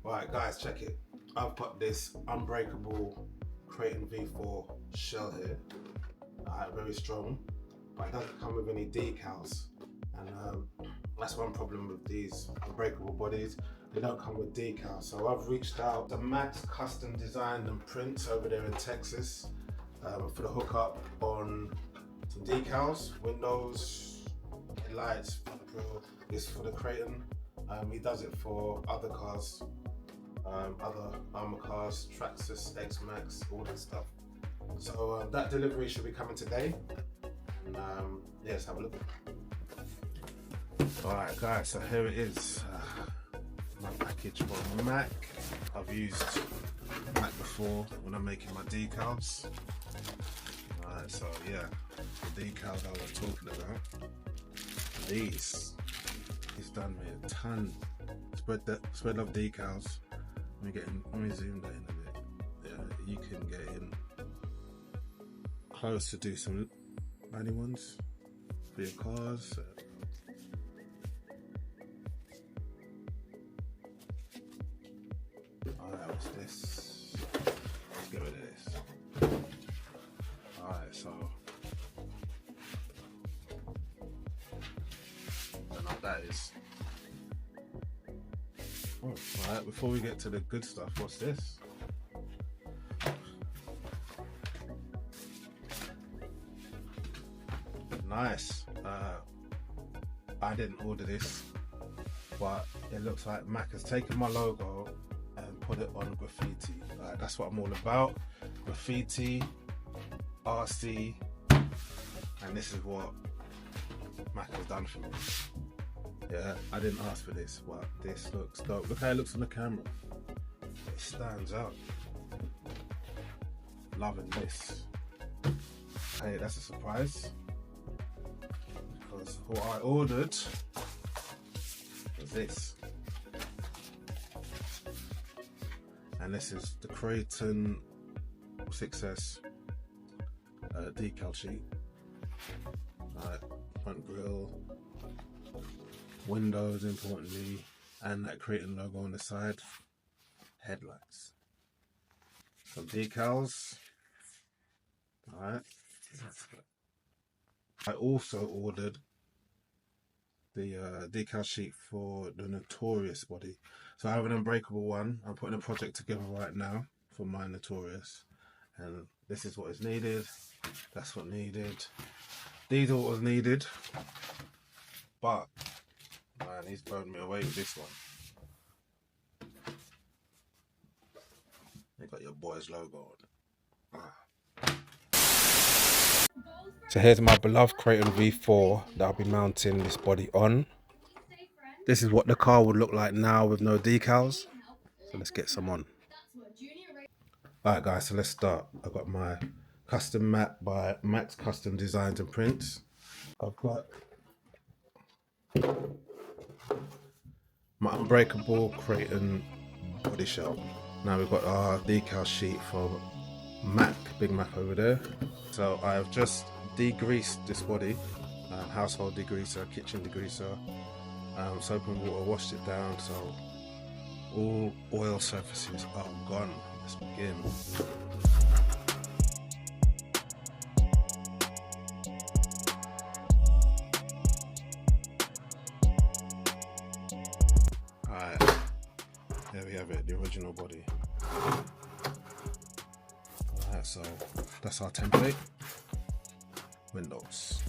Alright guys, check it. I've got this Unbreakable Kraton V4 shell here. Very strong, but it doesn't come with any decals. And that's one problem with these Unbreakable bodies. They don't come with decals. So I've reached out to Max Custom Design and Prints over there in Texas for the hookup on some decals, windows, headlights, grill. This for the Kraton. He does it for other cars, other Arrma cars, Traxxas, X-Max, all that stuff. So that delivery should be coming today. And yeah, let's have a look. Alright guys, so here it is. My package from Mac. I've used Mac before when I'm making my decals. Alright, so yeah, the decals I was talking about. He's done me a ton. Spread of decals. Let me zoom that in a bit. Yeah, you can get in close to do some money ones for your cars. Alright, what's this? Let's get rid of this. Alright, so I don't know what that is. Oh, alright, before we get to the good stuff, what's this? Nice. I didn't order this, but it looks like Mac has taken my logo and put it on graffiti. That's what I'm all about. Graffiti, RC, and this is what Mac has done for me. Yeah, I didn't ask for this, but this looks dope. Look how it looks on the camera. It stands out. Loving this. Hey, that's a surprise. Because what I ordered was this. And this is the Kraton 6S decal sheet. Front grille, windows importantly, and that Kraton logo on the side. Headlights. Some decals. Alright. I also ordered the decal sheet for the Notorious body. So I have an Unbreakable one. I'm putting a project together right now for my Notorious. And this is what is needed. That's what needed. These are what was needed. But man, he's blown me away with this one. They got your boy's logo on it. So here's my beloved Kraton V4 that I'll be mounting this body on. This is what the car would look like now with no decals. So let's get some on. Alright guys, so let's start. I've got my custom mat by Max Custom Designs and Prints. I've got my Unbreakable Kraton body shell. Now we've got our decal sheet from Mac, Big Mac over there. So I've just degreased this body, household degreaser, kitchen degreaser, soap and water, washed it down so all oil surfaces are gone. Let's begin. Alright, there we have it, the original body. Alright, so that's our template. Windows.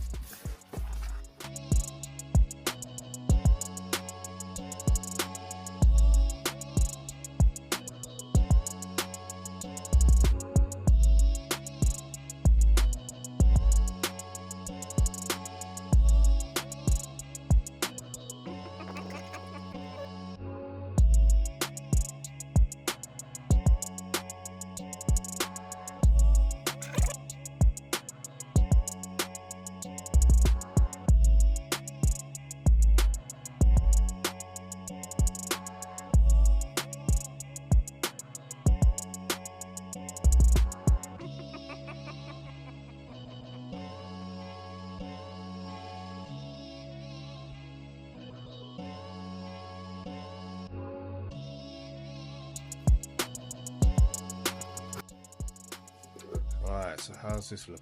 so how's this look?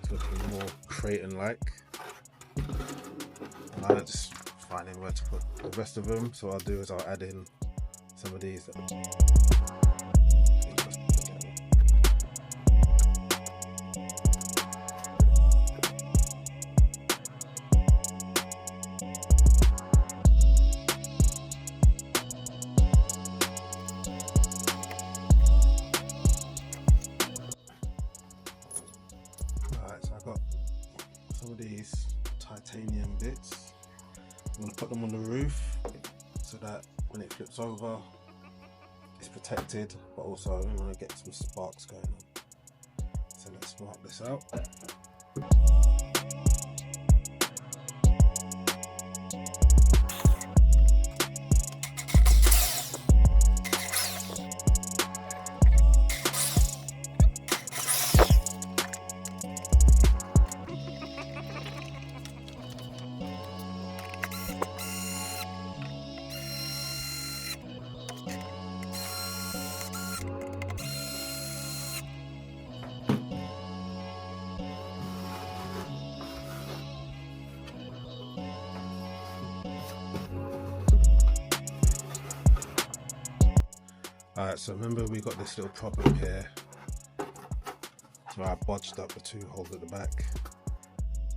It's looking more Kraton-like. And I'm just finding where to put the rest of them. So what I'll do is I'll add in some of these. Some of these titanium bits, I'm going to put them on the roof so that when it flips over it's protected, but also I'm going to get some sparks going on. So let's mark this out. Alright, so remember we got this little problem here. So I bodged up the two holes at the back.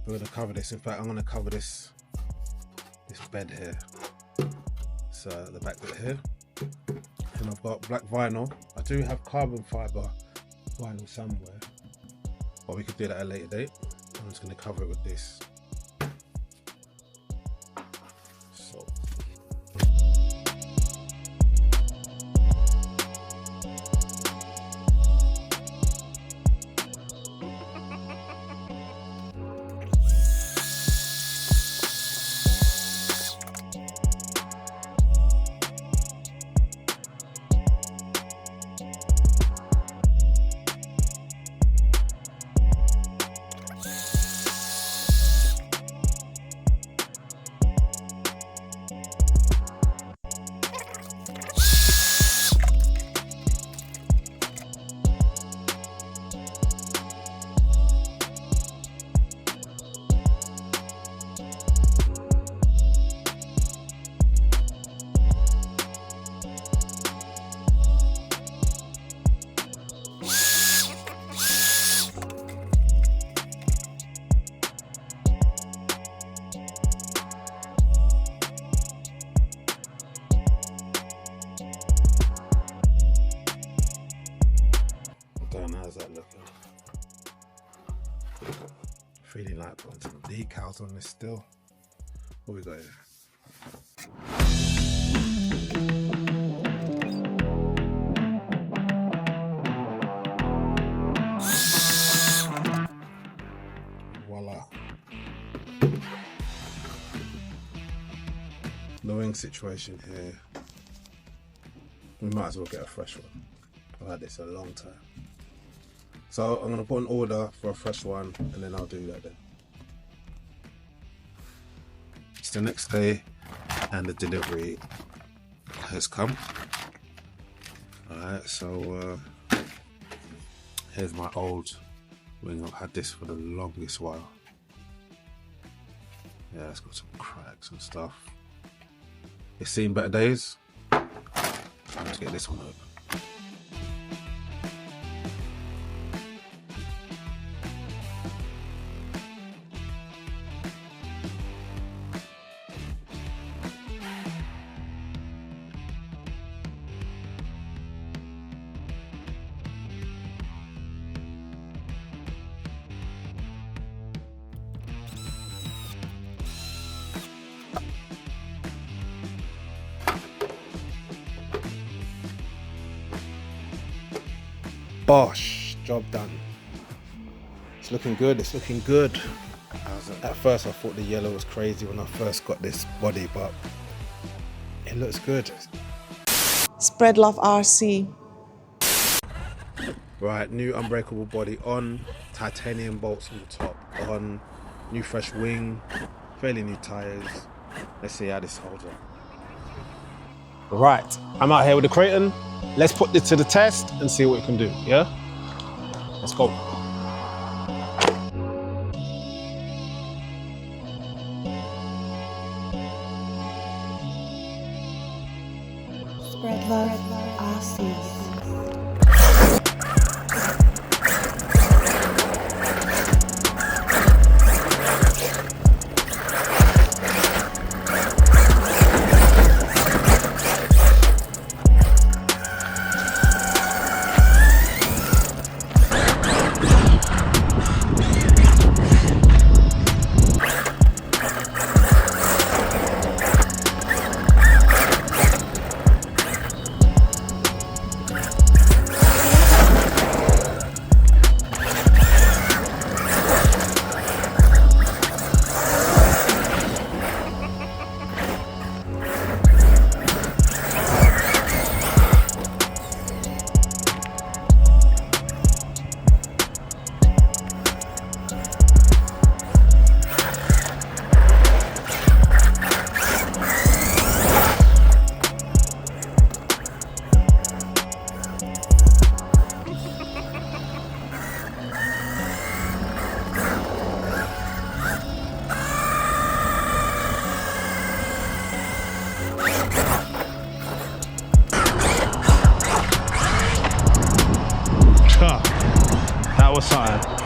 We're going to cover this. In fact, I'm going to cover this bed here. So the back bit here. And I've got black vinyl. I do have carbon fibre vinyl somewhere, but we could do that at a later date. I'm just going to cover it with this. So. How's that looking? Feeling like putting some decals on this still. What we got here? Voila. Annoying situation here. We might as well get a fresh one. I've had this a long time. So I'm going to put an order for a fresh one and then I'll do that then. It's the next day and the delivery has come. Alright, so here's my old wing. I've had this for the longest while. Yeah, it's got some cracks and stuff. It's seen better days. Let's get this one open. Bosh, job done. It's looking good, it's looking good. At first I thought the yellow was crazy when I first got this body, but it looks good. Spread love RC. Right, new Unbreakable body on, titanium bolts on the top on, new fresh wing, fairly new tyres. Let's see how this holds up. Right, I'm out here with the Kraton. Let's put this to the test and see what we can do, yeah? Let's go. Spread love, RC.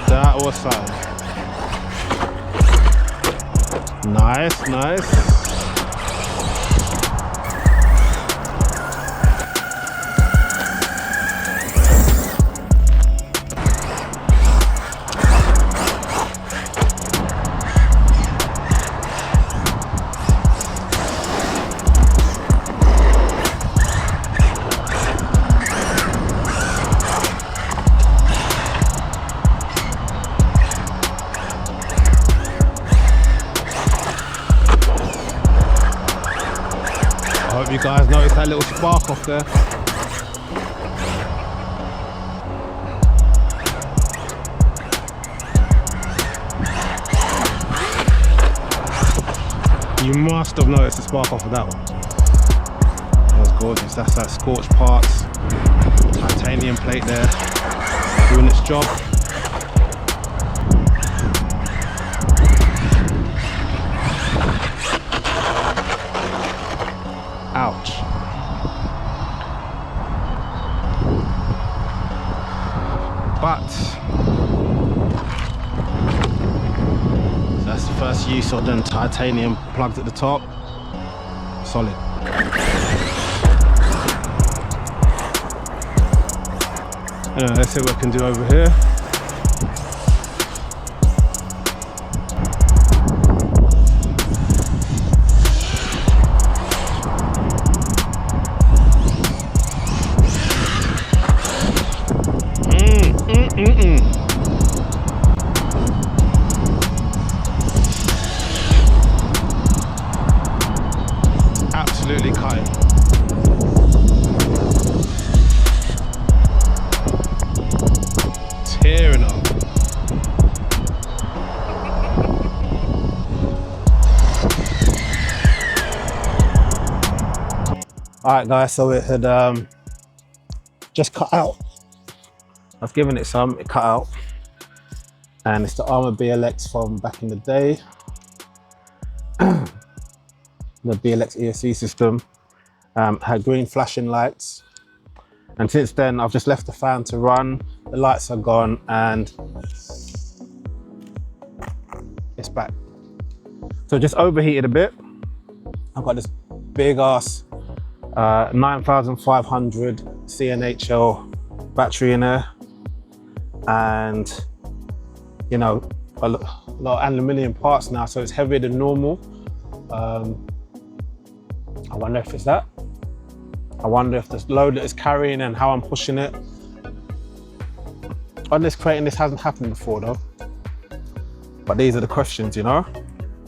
That was something. Nice, nice. I hope you guys noticed that little spark off there. You must have noticed the spark off of that one. That was gorgeous. That's that scorched parts. Titanium plate there, doing its job. Ouch. But so that's the first use of them titanium plugs at the top. Solid. Let's see what we can do over here. Absolutely cutting. Tearing up. Alright guys, so it had just cut out. I've given it some, it cut out. And it's the Arrma BLX from back in the day. The BLX ESC system had green flashing lights, and since then I've just left the fan to run, the lights are gone, and it's back. So just overheated a bit. I've got this big ass 9500 CNHL battery in there, and you know, a lot of aluminium parts now, so it's heavier than normal. I wonder if it's that. I wonder if the load that it's carrying and how I'm pushing it. On this Kraton, this hasn't happened before though. But these are the questions, you know?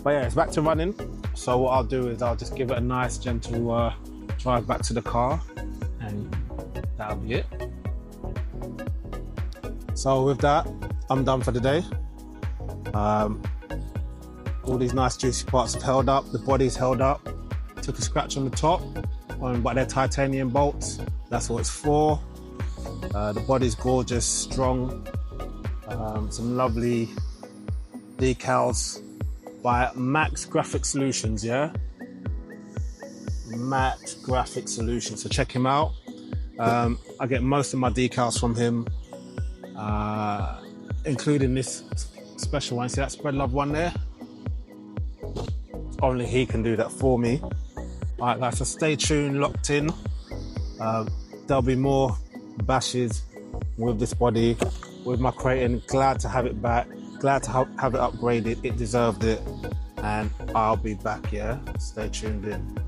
But yeah, it's back to running. So what I'll do is I'll just give it a nice gentle drive back to the car, and that'll be it. So with that, I'm done for the day. All these nice juicy parts have held up, the body's held up. Took a scratch on the top, but they're titanium bolts. That's what it's for. The body's gorgeous, strong. Some lovely decals by Max Graphic Solutions, yeah? Max Graphic Solutions, so check him out. I get most of my decals from him, including this special one. See that Spread Love one there? Only he can do that for me. All right, guys, so stay tuned, locked in. There'll be more bashes with this body, with my Kraton. Glad to have it back, glad to have it upgraded. It deserved it, and I'll be back, yeah? Stay tuned in.